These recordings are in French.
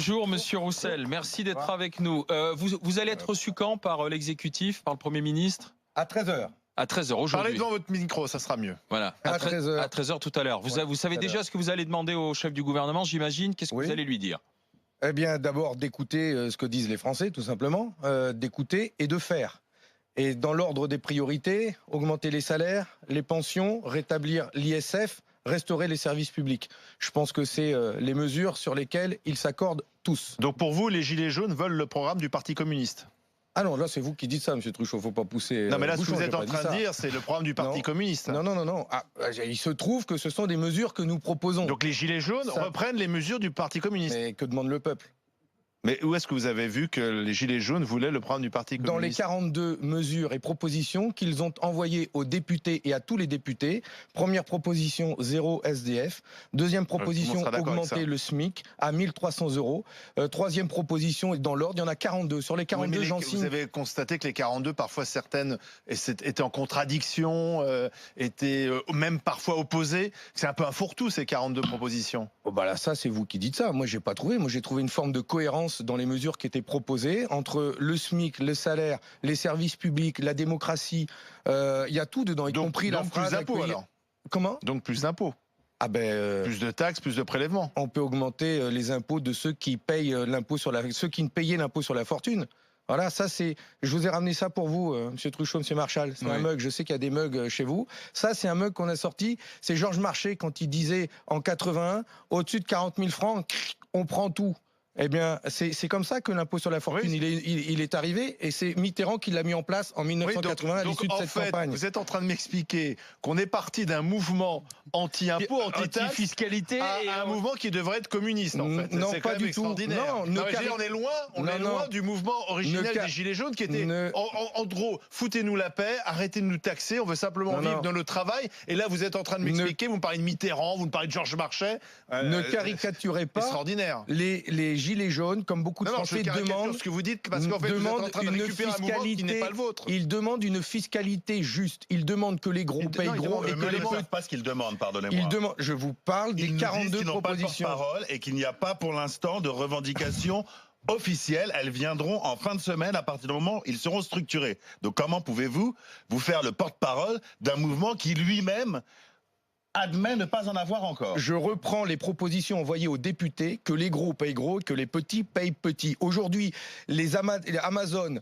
Bonjour Monsieur Roussel, merci d'être avec nous. Vous allez être reçu quand par l'exécutif, par le Premier ministre? À 13h. À 13h aujourd'hui. Parlez devant votre micro, ça sera mieux. Voilà, À 13h. À 13h tout à l'heure. Vous savez déjà ce que vous allez demander au chef du gouvernement, j'imagine. Qu'est-ce que vous allez lui dire? Eh bien, d'abord d'écouter ce que disent les Français, tout simplement, d'écouter et de faire. Et dans l'ordre des priorités, augmenter les salaires, les pensions, rétablir l'ISF, restaurer les services publics. Je pense que c'est les mesures sur lesquelles ils s'accordent tous. Donc pour vous, les Gilets jaunes veulent le programme du Parti communiste? Ah non, là c'est vous qui dites ça, Monsieur Truchot, faut pas pousser. Non mais là, ce bouchon, que vous êtes j'ai en pas train dit de ça. dire, c'est le programme du Parti communiste. Non. Ah, il se trouve que ce sont des mesures que nous proposons. Donc les Gilets jaunes reprennent les mesures du Parti communiste. Mais que demande le peuple? Mais où est-ce que vous avez vu que les Gilets jaunes voulaient le programme du Parti communiste? Dans les 42 mesures et propositions qu'ils ont envoyées aux députés et à tous les députés. Première proposition, 0 SDF. Deuxième proposition, augmenter le SMIC à 1300 €. Troisième proposition, dans l'ordre, il y en a 42. Sur les 42, j'en signe. Vous avez constaté que les 42, parfois certaines étaient en contradiction, étaient même parfois opposées. C'est un peu un fourre-tout, ces 42 propositions. Oh bah là, ça, c'est vous qui dites ça. Moi, j'ai pas trouvé. Moi, j'ai trouvé une forme de cohérence dans les mesures qui étaient proposées entre le SMIC, le salaire, les services publics, la démocratie. Il y a tout dedans, y compris la phrase. Plus d'impôts alors. Comment? Donc plus d'impôts. Ah ben, plus de taxes, plus de prélèvements. On peut augmenter les impôts de ceux qui payent l'impôt sur ceux qui ne payaient l'impôt sur la fortune. Voilà, ça c'est. Je vous ai ramené ça pour vous, Monsieur Truchot, Monsieur Marchal. C'est un mug. Je sais qu'il y a des mugs chez vous. Ça, c'est un mug qu'on a sorti. C'est Georges Marchais quand il disait en 81, au-dessus de 40 000 francs, on prend tout. Eh bien, c'est comme ça que l'impôt sur la fortune, il est arrivé, et c'est Mitterrand qui l'a mis en place en 1980 à l'issue de cette campagne. Vous êtes en train de m'expliquer qu'on est parti d'un mouvement anti-impôt, anti-fiscalité, à un mouvement qui devrait être communiste, en fait. Non, c'est pas quand même du tout. extraordinaire. Non, on est loin du mouvement originel des Gilets jaunes qui était, en gros, foutez-nous la paix, arrêtez de nous taxer, on veut simplement vivre dans le travail. Et là, vous êtes en train de m'expliquer, vous me parlez de Mitterrand, vous me parlez de Georges Marchais. Ne caricaturez pas extraordinaire. Les Gilets jaunes, comme beaucoup de Français demandent ce que vous dites, parce qu'en fait, vous êtes en train de récupérer un mouvement qui n'est pas le vôtre. Ils demandent une fiscalité juste. Ils demandent que les gros payent gros et que les petits. Pas ce qu'ils demandent, pardonnez-moi. Je vous parle des 42 propositions. Pas de porte-parole et qu'il n'y a pas pour l'instant de revendications officielles. Elles viendront en fin de semaine à partir du moment où ils seront structurés. Donc comment pouvez-vous vous faire le porte-parole d'un mouvement qui lui-même admet ne pas en avoir encore? Je reprends les propositions envoyées aux députés, que les gros payent gros et que les petits payent petits. Aujourd'hui, les Amazon,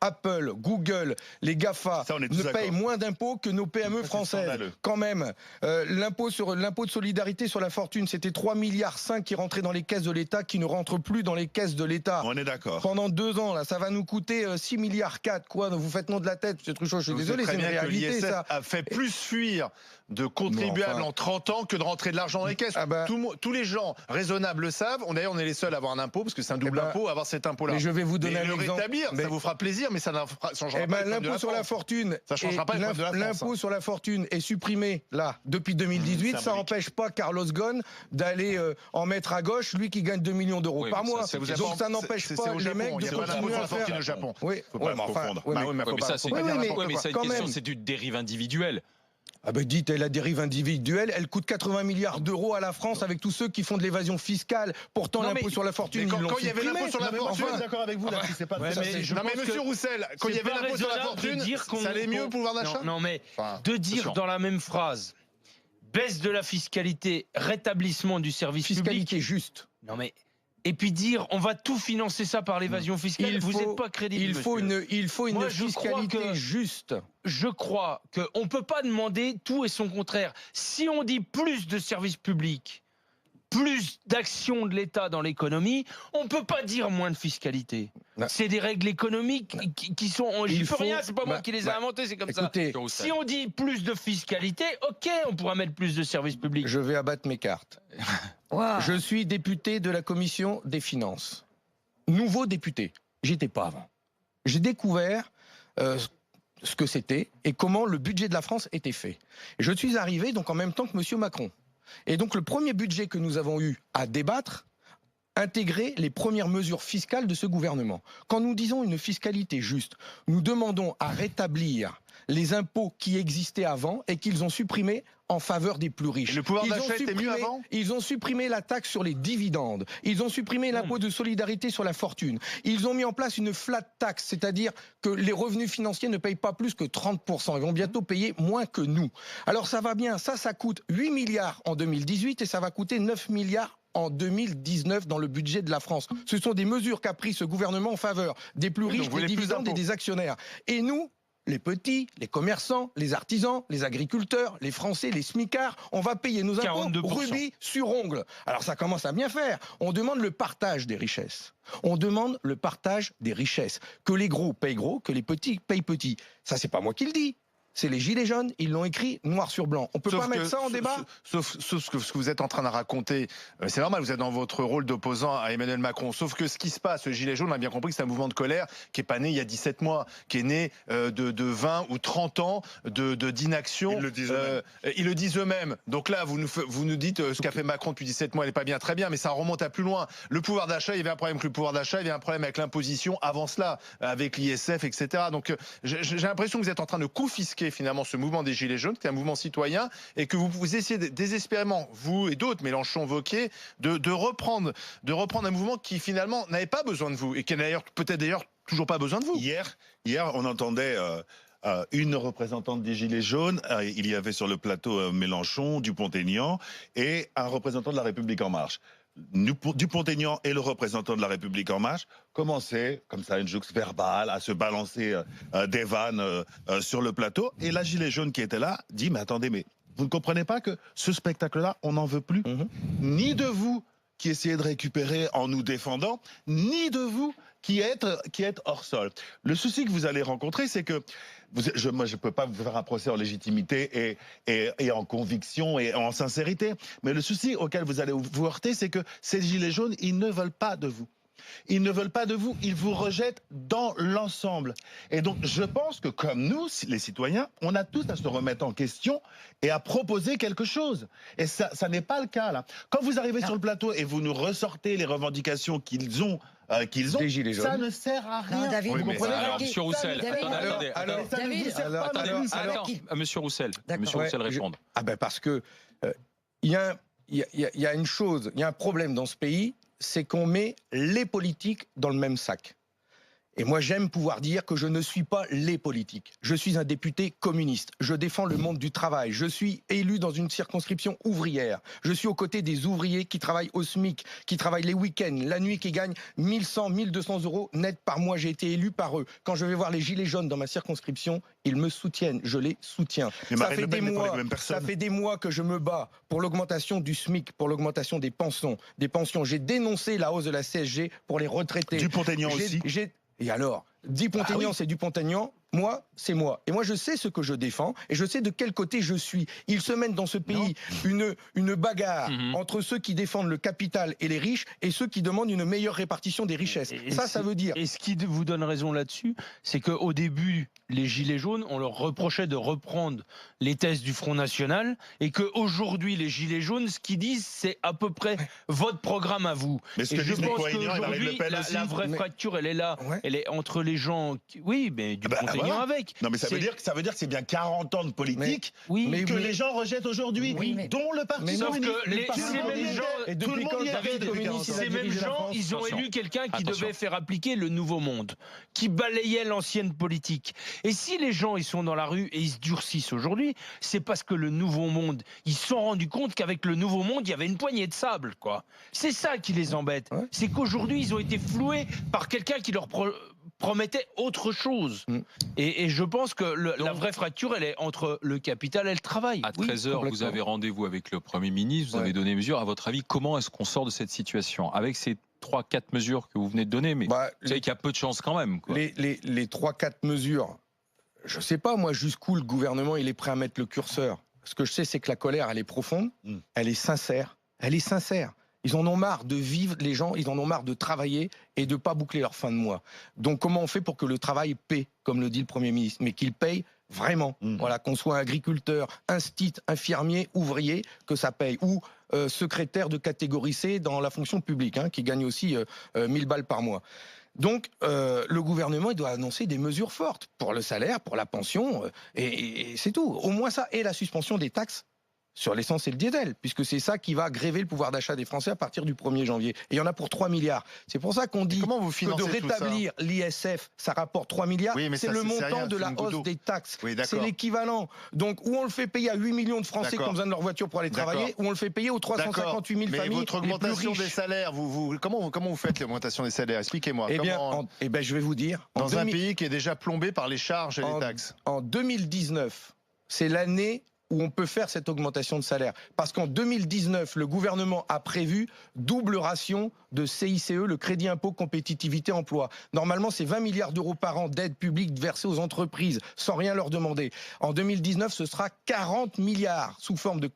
Apple, Google, les GAFA ne payent moins d'impôts que nos PME françaises. Quand même, l'impôt de solidarité sur la fortune, c'était 3,5 milliards qui rentraient dans les caisses de l'État, qui ne rentrent plus dans les caisses de l'État. On est d'accord. Pendant 2 ans, là, ça va nous coûter 6,4 milliards. Quoi, vous faites nom de la tête, M. Truchot, je suis désolé, c'est une réalité, ça. A fait plus fuir de contribuables en 30 ans que de rentrer de l'argent dans les caisses. Tous les gens raisonnables le savent. D'ailleurs, on est les seuls à avoir un impôt, parce que c'est un double impôt, à avoir cet impôt-là. Mais je vais vous donner un le exemple. rétablir, ça vous fera plaisir, mais ça ne changera pas l'impôt sur la fortune. Ça changera pas l'impôt sur la fortune est supprimé, là, depuis 2018. Ça n'empêche pas Carlos Ghosn d'aller en mettre à gauche, lui qui gagne 2 millions d'euros par mois. Donc ça n'empêche pas les mecs de continuer à faire. Au Japon. Oui, faut pas confondre. Mais ça, c'est une question, c'est une dérive individuelle. Ah ben dites, la dérive individuelle, elle coûte 80 milliards d'euros à la France avec tous ceux qui font de l'évasion fiscale. Pourtant, l'impôt sur la fortune, ils l'ont quand il y avait supprimé. l'impôt sur la fortune, je suis d'accord avec vous là, c'est pas. Non mais Monsieur Roussel, quand il y avait l'impôt sur la fortune, ça allait mieux au pouvoir d'achat. Non mais de dire dans la même phrase baisse de la fiscalité, rétablissement du service public. Fiscalité juste. Non mais et puis dire on va tout financer ça par l'évasion fiscale, vous n'êtes pas crédible. Il faut une fiscalité juste. Je crois qu'on ne peut pas demander tout et son contraire. Si on dit plus de services publics, plus d'action de l'État dans l'économie, on ne peut pas dire moins de fiscalité. C'est des règles économiques qui sont... J'y peux rien, c'est pas moi qui les ai inventées, c'est comme écoutez, ça. Si on dit plus de fiscalité, ok, on pourra mettre plus de services publics. Je vais abattre mes cartes. Wow. Je suis député de la commission des finances. Nouveau député. J'étais pas avant. J'ai découvert ce que c'était et comment le budget de la France était fait. Et je suis arrivé donc en même temps que M. Macron. Et donc le premier budget que nous avons eu à débattre intégrer les premières mesures fiscales de ce gouvernement. Quand nous disons une fiscalité juste, nous demandons à rétablir les impôts qui existaient avant et qu'ils ont supprimés en faveur des plus riches. Et le pouvoir d'achat était mieux avant ? Ils ont supprimé la taxe sur les dividendes. Ils ont supprimé l'impôt de solidarité sur la fortune. Ils ont mis en place une flat tax, c'est-à-dire que les revenus financiers ne payent pas plus que 30%. Ils vont bientôt payer moins que nous. Alors ça va bien. Ça coûte 8 milliards en 2018 et ça va coûter 9 milliards en 2019 dans le budget de la France. Ce sont des mesures qu'a pris ce gouvernement en faveur des plus riches, des dividendes et des actionnaires. Et nous, les petits, les commerçants, les artisans, les agriculteurs, les Français, les smicards, on va payer nos impôts 42%. rubis sur ongles. Alors ça commence à bien faire. On demande le partage des richesses. On demande le partage des richesses. Que les gros payent gros, que les petits payent petits. Ça, c'est pas moi qui le dis. C'est les Gilets jaunes, ils l'ont écrit noir sur blanc. On peut pas mettre ça en débat. Sauf ce que vous êtes en train de raconter, c'est normal, vous êtes dans votre rôle d'opposant à Emmanuel Macron. Sauf que ce qui se passe, le Gilet jaune, on a bien compris que c'est un mouvement de colère qui est pas né il y a 17 mois, qui est né de 20 ou 30 ans d'inaction. Ils le disent eux-mêmes. Donc là, vous nous dites ce qu'a fait Macron depuis 17 mois, elle n'est pas bien, très bien, mais ça remonte à plus loin. Le pouvoir d'achat, il y avait un problème avec le pouvoir d'achat, il y avait un problème avec l'imposition avant cela, avec l'ISF, etc. Donc j'ai l'impression que vous êtes en train de confisquer finalement ce mouvement des Gilets jaunes, qui est un mouvement citoyen, et que vous essayez désespérément, vous et d'autres, Mélenchon, Wauquiez, de reprendre un mouvement qui finalement n'avait pas besoin de vous, et qui n'a peut-être d'ailleurs toujours pas besoin de vous. Hier on entendait une représentante des Gilets jaunes, il y avait sur le plateau Mélenchon, Dupont-Aignan, et un représentant de la République En Marche. Dupont-Aignan et le représentant de la République En Marche commençaient, comme ça, une jouxte verbale, à se balancer des vannes sur le plateau. Et la gilet jaune qui était là dit, mais attendez, mais vous ne comprenez pas que ce spectacle-là, on n'en veut plus, ni de vous qui essayez de récupérer en nous défendant, ni de vous qui êtes hors sol. Le souci que vous allez rencontrer, c'est que moi, je ne peux pas vous faire un procès en légitimité et en conviction et en sincérité. Mais le souci auquel vous allez vous heurter, c'est que ces gilets jaunes, ils ne veulent pas de vous. Ils ne veulent pas de vous, ils vous rejettent dans l'ensemble. Et donc, je pense que comme nous, les citoyens, on a tous à se remettre en question et à proposer quelque chose. Et ça n'est pas le cas, là. Quand vous arrivez sur le plateau et vous nous ressortez les revendications qu'ils ont, ça ne sert à rien. Non, David, oui, vous comprenez alors, Monsieur Roussel, Monsieur Roussel, Monsieur Roussel répondre. Ah ben parce que il y a une chose, il y a un problème dans ce pays, c'est qu'on met les politiques dans le même sac. Et moi, j'aime pouvoir dire que je ne suis pas les politiques. Je suis un député communiste. Je défends le monde du travail. Je suis élu dans une circonscription ouvrière. Je suis aux côtés des ouvriers qui travaillent au SMIC, qui travaillent les week-ends, la nuit, qui gagnent 1100, 1200 euros net par mois. J'ai été élu par eux. Quand je vais voir les gilets jaunes dans ma circonscription, ils me soutiennent. Je les soutiens. Ça fait des mois que je me bats pour l'augmentation du SMIC, pour l'augmentation des pensions. J'ai dénoncé la hausse de la CSG pour les retraités. Dupont-Aignan aussi. Et alors, Dupont-Aignan, c'est Dupont-Aignan, moi, c'est moi. Et moi, je sais ce que je défends et je sais de quel côté je suis. Il se mène dans ce pays une bagarre entre ceux qui défendent le capital et les riches et ceux qui demandent une meilleure répartition des richesses. Ça veut dire... Et ce qui vous donne raison là-dessus, c'est qu'au début, les Gilets jaunes, on leur reprochait de reprendre les thèses du Front National et qu'aujourd'hui, les Gilets jaunes, ce qu'ils disent, c'est à peu près votre programme à vous. Mais ce et que je disent pense Micro-Aignan et Marine Le qu'aujourd'hui, Pen aussi. la vraie fracture, elle est là. Ouais. Elle est entre les gens... Oui, mais Dupont-Aignan avec. Non, mais ça veut dire que c'est bien 40 ans de politique que les gens rejettent aujourd'hui, dont le Parti Sauf communiste. que ces mêmes gens, et depuis quand David communiste, ces mêmes gens, ils ont élu quelqu'un qui devait faire appliquer le nouveau monde, qui balayait l'ancienne politique. Et si les gens ils sont dans la rue et ils se durcissent aujourd'hui, c'est parce que le nouveau monde, ils se sont rendus compte qu'avec le nouveau monde, il y avait une poignée de sable, quoi. C'est ça qui les embête. C'est qu'aujourd'hui, ils ont été floués par quelqu'un qui leur promettait autre chose. Et je pense que la vraie fracture, elle est entre le capital et le travail. À 13h, vous avez rendez-vous avec le Premier ministre, vous avez donné mesure. À votre avis, comment est-ce qu'on sort de cette situation avec ces 3-4 mesures que vous venez de donner? Mais vous savez qu'il y a peu de chance quand même, quoi. Les 3-4 mesures, je ne sais pas, moi, jusqu'où le gouvernement il est prêt à mettre le curseur. Ce que je sais, c'est que la colère, elle est profonde, elle est sincère. Elle est sincère. Ils en ont marre de vivre, les gens, ils en ont marre de travailler et de ne pas boucler leur fin de mois. Donc comment on fait pour que le travail paie, comme le dit le Premier ministre, mais qu'il paye vraiment. Voilà, qu'on soit agriculteur, instit, infirmier, ouvrier, que ça paye. Ou secrétaire de catégorie C dans la fonction publique, qui gagne aussi 1000 balles par mois. Donc, le gouvernement, il doit annoncer des mesures fortes pour le salaire, pour la pension, et c'est tout. Au moins ça, et la suspension des taxes sur l'essence et le diesel, puisque c'est ça qui va gréver le pouvoir d'achat des Français à partir du 1er janvier. Et il y en a pour 3 milliards. C'est pour ça qu'on dit que de rétablir l'ISF, ça rapporte 3 milliards. Oui, c'est le montant de la hausse des taxes. Oui, c'est l'équivalent. Donc, ou on le fait payer à 8 millions de Français qui ont besoin de leur voiture pour aller travailler, ou on le fait payer aux 358 000 familles votre augmentation des salaires, comment vous faites l'augmentation des salaires? Expliquez-moi. Eh bien, je vais vous dire. Dans un pays qui est déjà plombé par les charges et les taxes. En 2019, c'est l'année où on peut faire cette augmentation de salaire. Parce qu'en 2019, le gouvernement a prévu double ration de CICE, le crédit impôt compétitivité emploi. Normalement, c'est 20 milliards d'euros par an d'aide publique versée aux entreprises sans rien leur demander. En 2019, ce sera 40 milliards sous forme de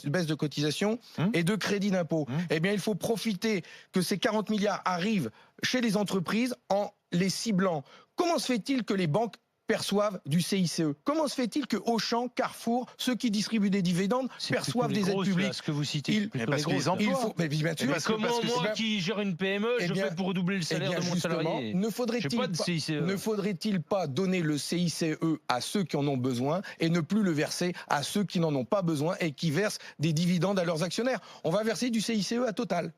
baisse de cotisation et de crédit d'impôt. Eh bien, il faut profiter que ces 40 milliards arrivent chez les entreprises en les ciblant. Comment se fait-il que les banques perçoivent du CICE? Comment se fait-il que Auchan, Carrefour, ceux qui distribuent des dividendes perçoivent des aides publiques? Ce que vous citez, parce que les emplois. Mais bien sûr. Comment moi qui gère une PME, je fais pour doubler le salaire de mon salarié? Ne faudrait-il pas donner le CICE à ceux qui en ont besoin et ne plus le verser à ceux qui n'en ont pas besoin et qui versent des dividendes à leurs actionnaires? On va verser du CICE à Total.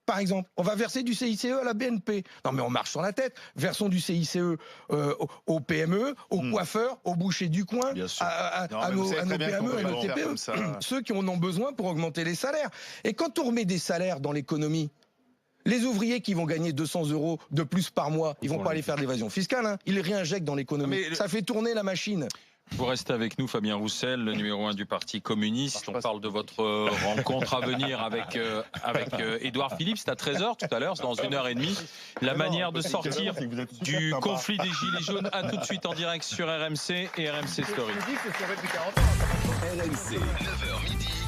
Par exemple, on va verser du CICE à la BNP. Non mais on marche sur la tête. Versons du CICE aux PME, aux coiffeurs, aux bouchers du coin, à nos PME, à nos TPE. Ceux qui en ont besoin pour augmenter les salaires. Et quand on remet des salaires dans l'économie, les ouvriers qui vont gagner 200 € de plus par mois, ils vont pas aller faire de l'évasion fiscale. Hein. Ils réinjectent dans l'économie. Ça fait tourner la machine. Vous restez avec nous, Fabien Roussel, le numéro 1 du Parti communiste. On parle de votre rencontre à venir avec Édouard Philippe. C'est à 13h tout à l'heure, c'est dans 1h30. La manière de sortir du conflit des Gilets jaunes. À tout de suite en direct sur RMC et RMC Story. RMC, 9h midi.